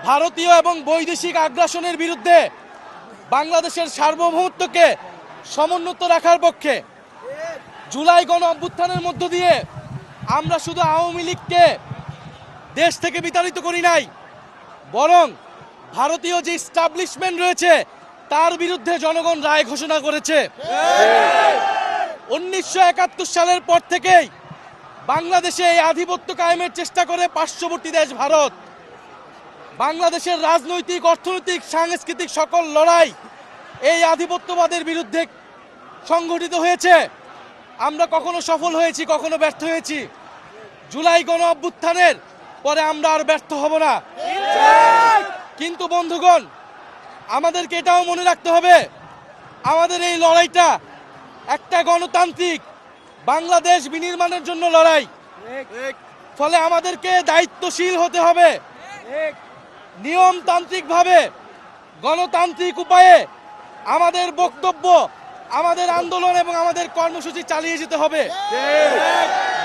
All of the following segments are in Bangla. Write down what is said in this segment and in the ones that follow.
ভারতীয় এবং বৈদেশিক আগ্রাসনের বিরুদ্ধে বাংলাদেশের সার্বভৌমত্বকে সমুন্নত রাখার পক্ষে জুলাই গণ অভ্যুত্থানের মধ্য দিয়ে আমরা শুধু আওয়ামী লীগকে দেশ থেকে বিতাড়িত করি নাই, বরং ভারতীয় যে এস্টাবলিশমেন্ট রয়েছে তার বিরুদ্ধে জনগণ রায় ঘোষণা করেছে। 1971 সালের পর থেকেই বাংলাদেশে এই আধিপত্য কায়েমের চেষ্টা করে পার্শ্ববর্তী দেশ ভারত। বাংলাদেশের রাজনৈতিক, অর্থনৈতিক, সাংস্কৃতিক সকল লড়াই এই আধিপত্যবাদের বিরুদ্ধে সংগঠিত হয়েছে। আমরা কখনো সফল হয়েছি, কখনো ব্যর্থ হয়েছি। জুলাই গণ অভ্যুত্থানের পরে আমরা আর ব্যর্থ হব না। কিন্তু বন্ধুগণ, আমাদেরকে এটাও মনে রাখতে হবে, আমাদের এই লড়াইটা একটা গণতান্ত্রিক বাংলাদেশ বিনির্মাণের জন্য লড়াই। ফলে আমাদেরকে দায়িত্বশীল হতে হবে, নিয়মতান্ত্রিকভাবে গণতান্ত্রিক উপায়ে আমাদের বক্তব্য, আমাদের আন্দোলন এবং আমাদের কর্মসূচি চালিয়ে যেতে হবে।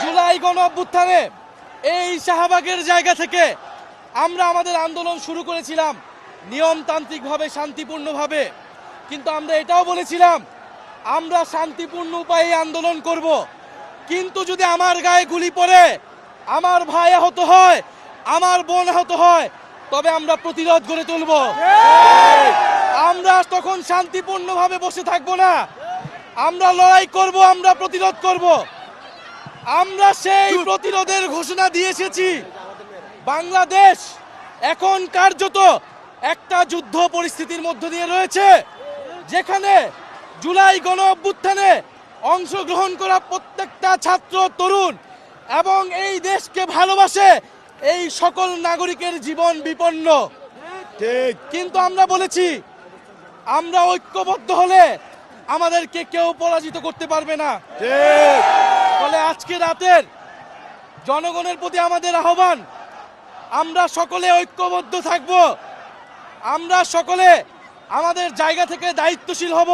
জুলাই গণ অভ্যুত্থানে এই শাহবাগের জায়গা থেকে আমরা আমাদের আন্দোলন শুরু করেছিলাম নিয়মতান্ত্রিকভাবে, শান্তিপূর্ণভাবে। কিন্তু আমরা এটাও বলেছিলাম আমরা শান্তিপূর্ণ উপায়ে আন্দোলন করব, কিন্তু যদি আমার গায়ে গুলি পড়ে, আমার ভাই আহত হয়, আমার বোন আহত হয়, তবে আমরা প্রতিরোধ গড়ে তুলব। আমরা তখন শান্তিপূর্ণভাবে বসে থাকবো না, আমরা লড়াই করব, আমরা প্রতিরোধ করব। আমরা সেই প্রতিরোধের ঘোষণা দিয়ে এসেছি। বাংলাদেশ এখন কার্যত একটা যুদ্ধ পরিস্থিতির মধ্য দিয়ে রয়েছে, যেখানে জুলাই গণ অভ্যুত্থানে অংশগ্রহণ করা প্রত্যেকটা ছাত্র, তরুণ এবং এই দেশকে ভালোবাসে এই সকল নাগরিকের জীবন বিপন্ন। কিন্তু আমরা বলেছি আমরা ঐক্যবদ্ধ হলে আমাদেরকে কেউ পরাজিত করতে পারবে না। ফলে আজকে রাতের জনগণের প্রতি আমাদের আহ্বান, আমরা সকলে ঐক্যবদ্ধ থাকব, আমরা সকলে আমাদের জায়গা থেকে দায়িত্বশীল হব।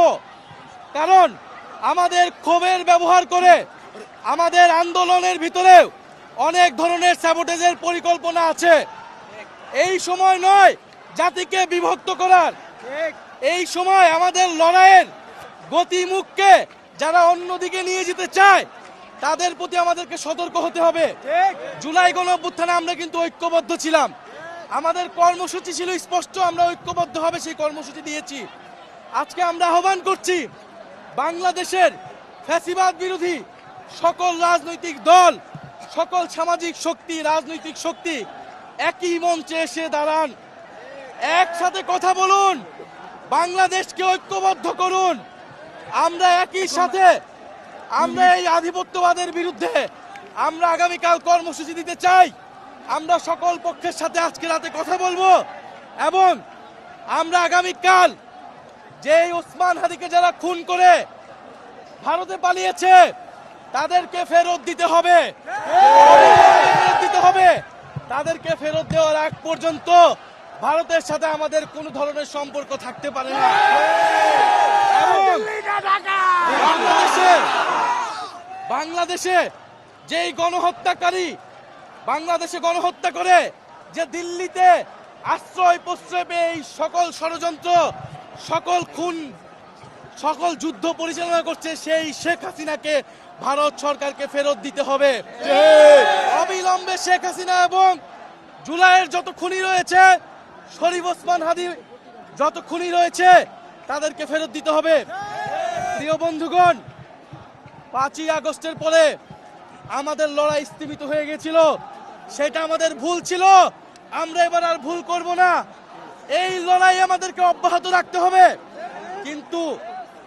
কারণ আমাদের ক্ষোভের ব্যবহার করে আমাদের আন্দোলনের ভিতরেও অনেক ধরনের স্যাবোটেজের পরিকল্পনা আছে। এই সময় নয় জাতিকে বিভক্ত করার, এই সময় আমাদের লড়াইয়ের গতিমুখকে যারা অন্যদিকে নিয়ে যেতে চায় তাদের প্রতি আমাদেরকে সতর্ক হতে হবে। জুলাই গণ অভ্যুত্থানে আমরা কিন্তু ঐক্যবদ্ধ ছিলাম, আমাদের কর্মসূচি ছিল স্পষ্ট, আমরা ঐক্যবদ্ধভাবে সেই কর্মসূচি দিয়েছি। আজকে আমরা আহ্বান করছি বাংলাদেশের ফ্যাসিবাদ বিরোধী সকল রাজনৈতিক দল, সকল সামাজিক শক্তি, রাজনৈতিক শক্তি একই মঞ্চে এসে দাঁড়ান, একসাথে কথা বলুন, বাংলাদেশকে ঐক্যবদ্ধ করুন। আমরা একই সাথে আমরা এই আধিপত্যবাদের বিরুদ্ধে আমরা আগামীকাল কর্মসূচি দিতে চাই। আমরা সকল পক্ষের সাথে আজকে রাতে কথা বলবো এবং আমরা আগামীকাল যে ওসমান হাদিকে যারা খুন করে ভারতে পালিয়েছে তাদেরকে ফেরত দিতে হবে, তাদেরকে ফেরত দেওয়ার আগ পর্যন্ত ভারতের সাথে আমাদের কোনো ধরনের সম্পর্ক থাকতে পারে না। বাংলাদেশে যেই গণহত্যাকারী বাংলাদেশে গণহত্যা করে, যে দিল্লিতে আশ্রয় প্রশ্রয় পেয়ে এই সকল ষড়যন্ত্র, সকল খুন, সকল যুদ্ধ পরিচালনা করছে, সেই শেখ হাসিনাকে ভারত সরকারকে ফেরত দিতে হবে অবিলম্বে। শেখ হাসিনা এবং জুলাইয়ের যত খুনি রয়েছে, শরীফ ওসমান হাদি যত খুনি রয়েছে, তাদেরকে ফেরত দিতে হবে। প্রিয় বন্ধুগণ, 5ই আগস্টের পরে আমাদের লড়াই স্থগিত হয়ে গেছিল, সেটা আমাদের ভুল ছিল, আমরা এবার আর ভুল করব না। এই লড়াই আমাদেরকে অব্যাহত রাখতে হবে। কিন্তু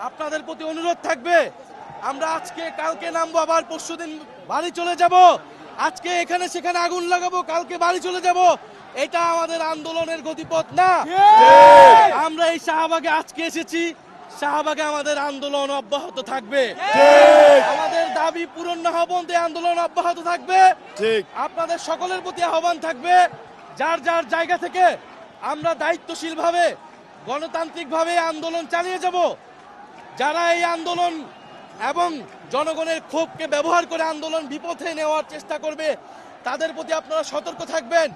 আপনাদের প্রতি অনুরোধ থাকবে, আমরা আজকে কালকে নামবো, আবার পরশুদিন বাড়ি চলে যাব, আজকে এখানে সেখানে আগুন লাগাবো, কালকে বাড়ি চলে যাব, এটা আমাদের আন্দোলনের গতিপথ না। আমরা এই শাহবাগে আজকে এসেছি, শাহবাগে আমাদের আন্দোলন অব্যাহত থাকবে, আমাদের দাবি পূরণ না হওয়া পর্যন্ত আন্দোলন অব্যাহত থাকবে। আপনাদের সকলের প্রতি আহ্বান থাকবে, যার যার জায়গা থেকে আমরা দায়িত্বশীলভাবে, গণতান্ত্রিকভাবে আন্দোলন চালিয়ে যাব। যারা এই আন্দোলন এবং জনগণের ক্ষোভকে ব্যবহার করে আন্দোলন বিপথে নেওয়ার চেষ্টা করবে, তাদের প্রতি আপনারা সতর্ক থাকবেন।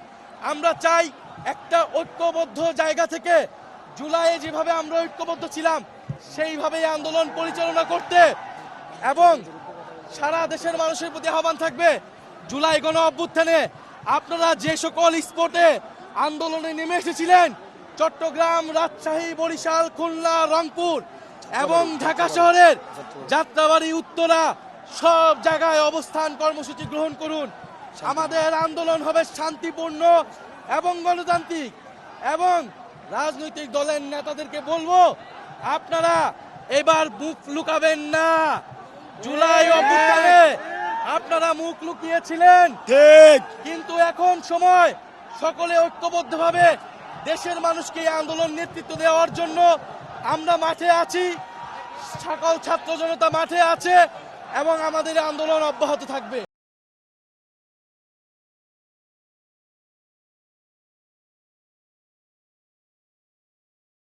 আমরা চাই একটা ঐক্যবদ্ধ জায়গা থেকে জুলাইয়ে যেভাবে আমরা ঐক্যবদ্ধ ছিলাম সেইভাবেই আন্দোলন পরিচালনা করতে এবং সারা দেশের মানুষের প্রতি আহ্বান থাকবে জুলাই গণ অভ্যুত্থানে আপনারা যে সকল স্পটে আন্দোলনে নেমে এসেছিলেন চট্টগ্রাম, রাজশাহী, বরিশাল, খুলনা, রংপুর এবং ঢাকা শহরের যাত্রাবাড়ি, উত্তরা সব জায়গায় অবস্থান কর্মসূচি গ্রহণ করুন। আমাদের আন্দোলন হবে শান্তিপূর্ণ এবং গণতান্ত্রিক এবং রাজনৈতিক দলের নেতাদেরকে বলবো আপনারা এবার মুখ লুকাবেন না। জুলাই অভ্যুত্থানে আপনারা মুখ লুকিয়েছিলেন ঠিক, কিন্তু এখন সময় সকলে ঐক্যবদ্ধভাবে দেশের মানুষকে এই আন্দোলন নেতৃত্ব দেওয়ার জন্য আমরা মাঠে আছি, সকল ছাত্র জনতা মাঠে আছে এবং আমাদের আন্দোলন অব্যাহত থাকবে।